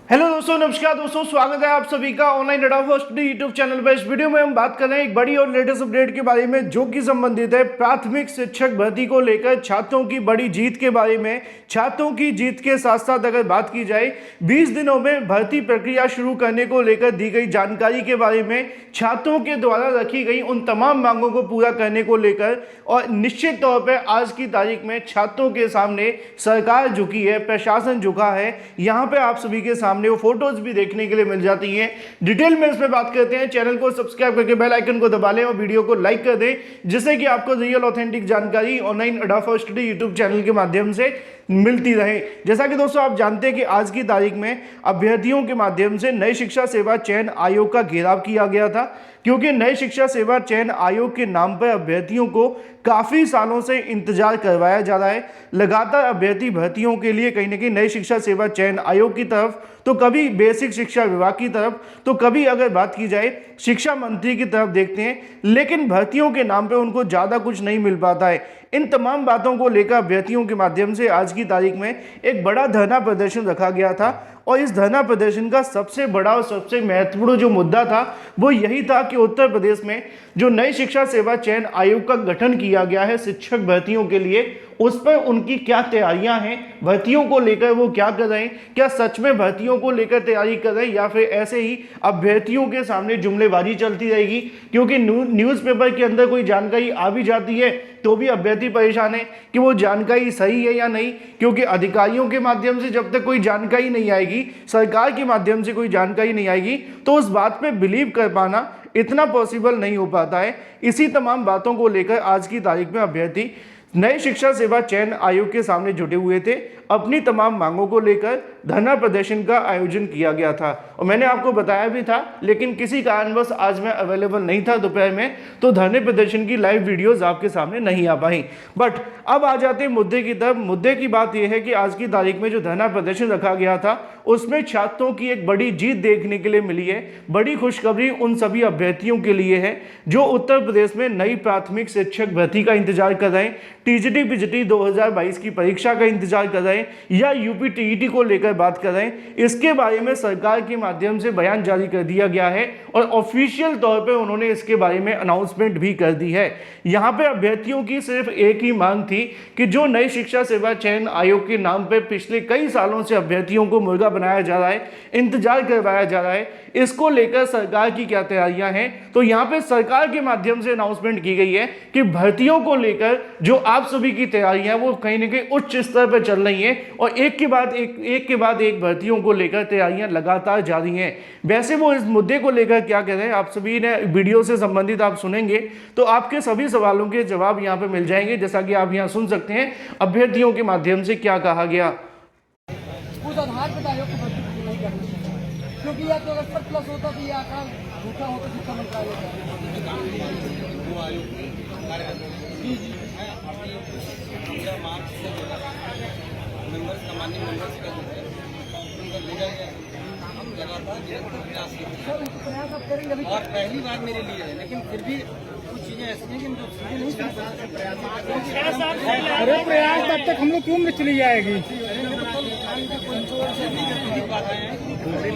Hello दोस्तों, नमस्कार दोस्तों, स्वागत है आप सभी का online data first YouTube channel पर। इस वीडियो में हम बात कर रहे हैं एक बड़ी और लेटेस्ट अपडेट के बारे में, जो कि संबंधित है प्राथमिक शिक्षक भर्ती को लेकर छात्रों की बड़ी जीत के बारे में। छात्रों की जीत के साथ साथ अगर बात की जाए 20 दिनों में भर्ती प्रक्रिया शुरू करने को लेकर दी गई जानकारी के बारे में, छात्रों के द्वारा रखी गई उन तमाम मांगों को पूरा करने को लेकर, और निश्चित तौर पर आज की तारीख में छात्रों के सामने सरकार झुकी है, प्रशासन झुका है। यहाँ पे आप सभी के सामने वो फोटोज भी देखने के लिए मिल जाती हैं। डिटेल में इस पे बात करते हैं। चैनल को सब्सक्राइब करके बेल आइकन को दबा लें और वीडियो को लाइक कर दें, जिससे कि आपको रियल ऑथेंटिक जानकारी ऑनलाइन अडाफा स्टडी यूट्यूब चैनल के माध्यम से मिलती रहे। जैसा कि दोस्तों आप जानते हैं कि आज की तारीख में अभ्यर्थियों के माध्यम से नई शिक्षा सेवा चयन आयोग का घेराव किया गया था, क्योंकि नई शिक्षा सेवा चयन आयोग के नाम पर अभ्यर्थियों को काफी सालों से इंतजार करवाया जा रहा है। लगातार अभ्यर्थी भर्तियों के लिए कहीं ना कहीं नई शिक्षा सेवा चयन आयोग की तरफ, तो कभी बेसिक शिक्षा विभाग की तरफ, तो कभी अगर बात की जाए शिक्षा मंत्री की तरफ देखते हैं, लेकिन भर्तियों के नाम पे उनको ज्यादा कुछ नहीं मिल पाता है। इन तमाम बातों को लेकर अभ्यर्थियों के माध्यम से आज की तारीख में एक बड़ा धरना प्रदर्शन रखा गया था, और इस धरना प्रदर्शन का सबसे बड़ा और सबसे महत्वपूर्ण जो मुद्दा था वो यही था कि उत्तर प्रदेश में जो नई शिक्षा सेवा चयन आयोग का गठन किया गया है शिक्षक भर्तियों के लिए, उस पर उनकी क्या तैयारियां हैं, भर्तियों को लेकर वो क्या कर रहे हैं, क्या सच में भर्तियों को लेकर तैयारी कर रहे हैं, या फिर ऐसे ही अभ्यर्थियों के सामने जुमलेबाजी चलती रहेगी। क्योंकि न्यूज़पेपर के अंदर कोई जानकारी आ भी जाती है तो भी अभ्यर्थी परेशान है कि वो जानकारी सही है या नहीं, क्योंकि अधिकारियों के माध्यम से जब तक कोई जानकारी नहीं आएगी, सरकार के माध्यम से कोई जानकारी नहीं आएगी, तो उस बात पे बिलीव कर पाना इतना पॉसिबल नहीं हो पाता है। इसी तमाम बातों को लेकर आज की तारीख में अभ्यर्थी नई शिक्षा सेवा चयन आयोग के सामने जुटे हुए थे। अपनी तमाम मांगों को लेकर धरना प्रदर्शन का आयोजन किया गया था, और मैंने आपको बताया भी था, लेकिन किसी कारणवश आज मैं अवेलेबल नहीं था दोपहर में, तो धरने प्रदर्शन की लाइव वीडियोस आपके सामने नहीं आ पाई। बट अब आ जाते हैं मुद्दे की तरफ। मुद्दे की बात यह है कि आज की तारीख में जो धरना प्रदर्शन रखा गया था, उसमें छात्रों की एक बड़ी जीत देखने के लिए मिली है। बड़ी खुशखबरी उन सभी अभ्यर्थियों के लिए है जो उत्तर प्रदेश में नई प्राथमिक शिक्षक भर्ती का इंतजार कर रहे हैं, टीजीटी पीजीटी 2022 की परीक्षा का इंतजार कर रहे हैं, या यूपी टीईटी को लेकर बात कर रहे हैं। इसके बारे में सरकार के माध्यम से बयान जारी कर दिया गया है, और ऑफिशियल तौर पे उन्होंने इसके बारे में अनाउंसमेंट भी कर दी है। यहाँ पे अभ्यर्थियों की सिर्फ एक ही मांग थी कि जो नई शिक्षा सेवा चयन आयोग के नाम पे पिछले कई सालों से अभ्यर्थियों को मुर्गा बनाया जा रहा है, इंतजार करवाया जा रहा है, इसको लेकर सरकार की क्या तैयारियां हैं। तो यहाँ पे सरकार के माध्यम से अनाउंसमेंट की गई है कि भर्तियों को लेकर जो आप सभी की तैयारियां वो कहीं ना कहीं उच्च स्तर पर चल रही हैं, और एक के बाद एक भर्तियों को लेकर तैयारियां लगातार जारी हैं। वैसे वो इस मुद्दे को लेकर क्या कह रहे हैं, आप सभी ने वीडियो से संबंधित आप सुनेंगे तो आपके सभी सवालों के जवाब यहाँ पे मिल जाएंगे। जैसा कि आप यहाँ सुन सकते हैं अभ्यर्थियों के माध्यम से क्या कहा गया। उस आधार पर आयोग को भर्ती नहीं करनी चाहिए, क्योंकि या तो अगर 70+ होता तो ये आकार झूठा होता शिक्षा मंत्रालय प्रयास आप करेंगे अभी। और पहली बार मेरे लिए है, लेकिन फिर भी कुछ चीजें ऐसी हैं कि जो चीजें नहीं कर सकते। अरे प्रयास तब तक हम लोग क्यों चली जाएगी।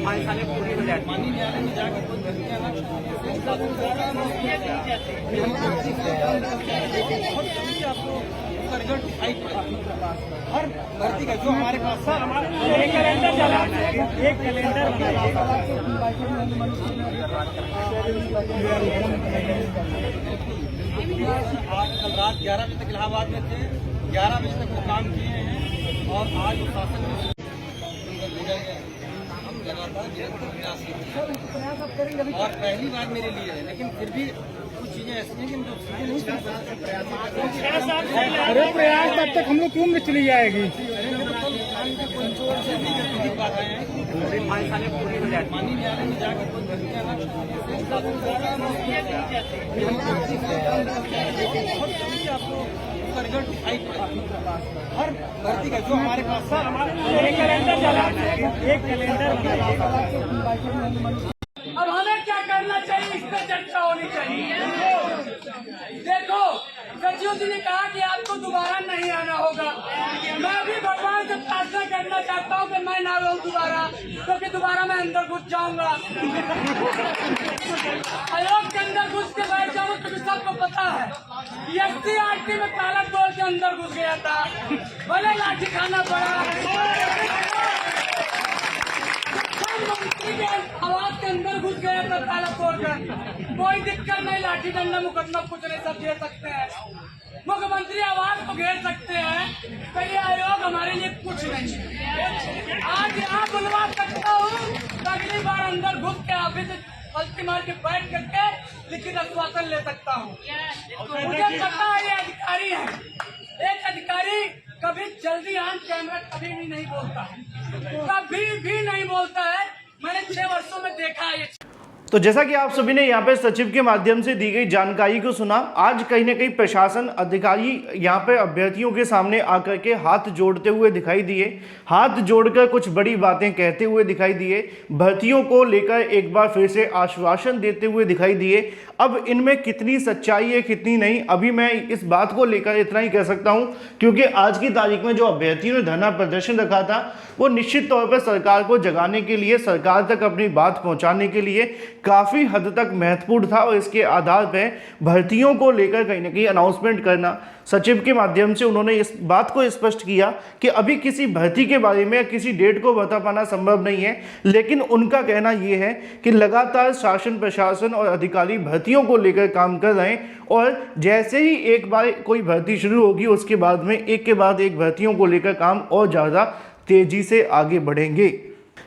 माननीय न्यायालय में जाकर कोई आपको उसका रिजल्ट दिखाई पड़ेगा। हर भर्ती का जो हमारे पास एक कैलेंडर चला, एक कैलेंडर आज कल रात 11 बजे तक इलाहाबाद में थे, 11 बजे तक वो काम किए हैं, और आज वो शासन में हम लगातार निरंतर प्रयास प्रयास आप करेंगे अभी। और पहली बार मेरे लिए है, लेकिन फिर भी कुछ चीजें ऐसी हैं कि जो चीजें नहीं कर सकते। अरे प्रयास तब तक हम लोग क्यों चली जाएगी। माननीय न्यायालय में जाकर कोई आपको उसका रिजल्ट दिखाई पड़ेगा। हर भर्ती का जो हमारे पास एक कैलेंडर चला, एक कैलेंडर। अब हमें क्या करना चाहिए, इस पर चर्चा होनी चाहिए। देखो सचिव जी ने कहा कि आपको दोबारा नहीं आना होगा। मैं भी भगवान से प्रार्थना करना चाहता हूँ कि मैं ना हो दोबारा, क्योंकि दोबारा मैं अंदर घुस जाऊंगा। आयोग के अंदर घुस के बैठ जाऊंगा, क्योंकि सबको पता है SC/RT में ताला तोड़ के अंदर घुस गया था, भले लाठी खाना पड़ा। मंत्री के आवाज के अंदर घुस गया था ताला तोड़कर, कोई दिक्कत नहीं, लाठी डंडा मुकदमा कुछ नहीं, सब दे सकते हैं। मुख्यमंत्री आवाज को घेर सकते हैं, तो ये आयोग हमारे लिए कुछ नहीं है। आज यहाँ बुलवा सकता हूँ, अगली बार अंदर घुस के ऑफिस पलटी मार के बैठ करके लिखित आश्वासन ले सकता हूँ। मुझे पता है ये अधिकारी है, एक अधिकारी कभी जल्दी ऑन कैमरा कभी भी नहीं बोलता, कभी भी नहीं बोलता है। मैंने 6 वर्षों में देखा है। तो जैसा कि आप सभी ने यहाँ पे सचिव के माध्यम से दी गई जानकारी को सुना, आज कहीं ना कहीं प्रशासन अधिकारी यहाँ पे अभ्यर्थियों के सामने आकर के हाथ जोड़ते हुए दिखाई दिए, हाथ जोड़कर कुछ बड़ी बातें कहते हुए दिखाई दिए, भर्तियों को लेकर एक बार फिर से आश्वासन देते हुए दिखाई दिए। अब इनमें कितनी सच्चाई है कितनी नहीं, अभी मैं इस बात को लेकर इतना ही कह सकता हूँ, क्योंकि आज की तारीख में जो अभ्यर्थियों ने धरना प्रदर्शन रखा था वो निश्चित तौर पर सरकार को जगाने के लिए, सरकार तक अपनी बात पहुँचाने के लिए काफ़ी हद तक महत्वपूर्ण था। और इसके आधार पर भर्तियों को लेकर कहीं ना कहीं अनाउंसमेंट करना, सचिव के माध्यम से उन्होंने इस बात को स्पष्ट किया कि अभी किसी भर्ती के बारे में किसी डेट को बता पाना संभव नहीं है, लेकिन उनका कहना यह है कि लगातार शासन प्रशासन और अधिकारी भर्तियों को लेकर काम कर रहे हैं, और जैसे ही एक बार कोई भर्ती शुरू होगी उसके बाद में एक के बाद एक भर्तियों को लेकर काम और ज़्यादा तेज़ी से आगे बढ़ेंगे।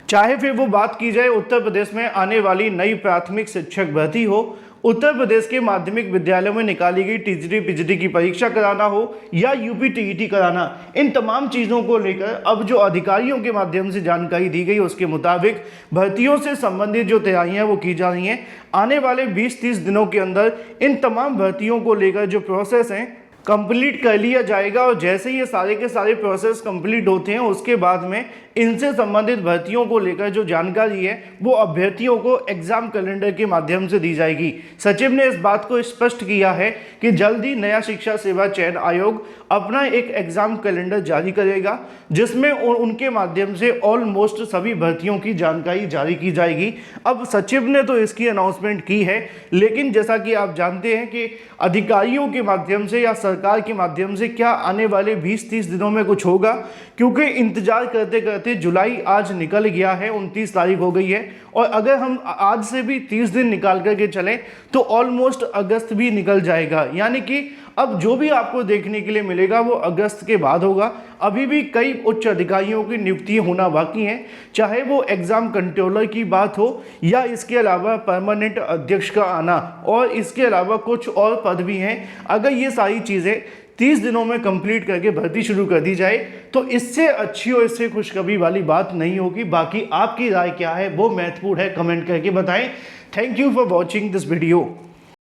चाहे फिर वो बात की जाए उत्तर प्रदेश में आने वाली नई प्राथमिक शिक्षक भर्ती हो, उत्तर प्रदेश के माध्यमिक विद्यालयों में निकाली गई टीजीटी पीजीटी की परीक्षा कराना हो या यूपी टीईटी कराना, इन तमाम चीज़ों को लेकर अब जो अधिकारियों के माध्यम से जानकारी दी गई उसके मुताबिक भर्तियों से संबंधित जो तैयारियां वो की जा रही हैं। आने वाले 20-30 दिनों के अंदर इन तमाम भर्तियों को लेकर जो प्रोसेस हैं कंप्लीट कर लिया जाएगा, और जैसे ये सारे के सारे प्रोसेस कंप्लीट होते हैं उसके बाद में इनसे संबंधित भर्तियों को लेकर जो जानकारी है वो अभ्यर्थियों को एग्जाम कैलेंडर के माध्यम से दी जाएगी। सचिव ने इस बात को स्पष्ट किया है कि जल्द ही नया शिक्षा सेवा चयन आयोग अपना एक एग्जाम कैलेंडर जारी करेगा, जिसमें उनके माध्यम से ऑलमोस्ट सभी भर्तियों की जानकारी जारी की जाएगी। अब सचिव ने तो इसकी अनाउंसमेंट की है, लेकिन जैसा कि आप जानते हैं कि अधिकारियों के माध्यम से या सरकार के माध्यम से क्या आने वाले 20-30 दिनों में कुछ होगा, क्योंकि इंतजार करते करते जुलाई आज निकल गया है, 29 तारीख हो गई है, और अगर हम आज से भी 30 दिन निकाल करके चलें तो ऑलमोस्ट अगस्त भी निकल जाएगा। यानी कि अब जो भी आपको देखने के लिए मिलेगा वो अगस्त के बाद होगा। अभी भी कई उच्च अधिकारियों की नियुक्ति होना बाकी है, चाहे वो एग्जाम कंट्रोलर की बात हो या इसके अलावा परमानेंट अध्यक्ष का आना, और इसके अलावा कुछ और पद भी हैं। अगर ये सारी चीज़ें 30 दिनों में कंप्लीट करके भर्ती शुरू कर दी जाए तो इससे अच्छी और इससे खुशखबरी वाली बात नहीं होगी। बाकी आपकी राय क्या है वो महत्वपूर्ण है, कमेंट करके बताएं। Thank you for watching this video.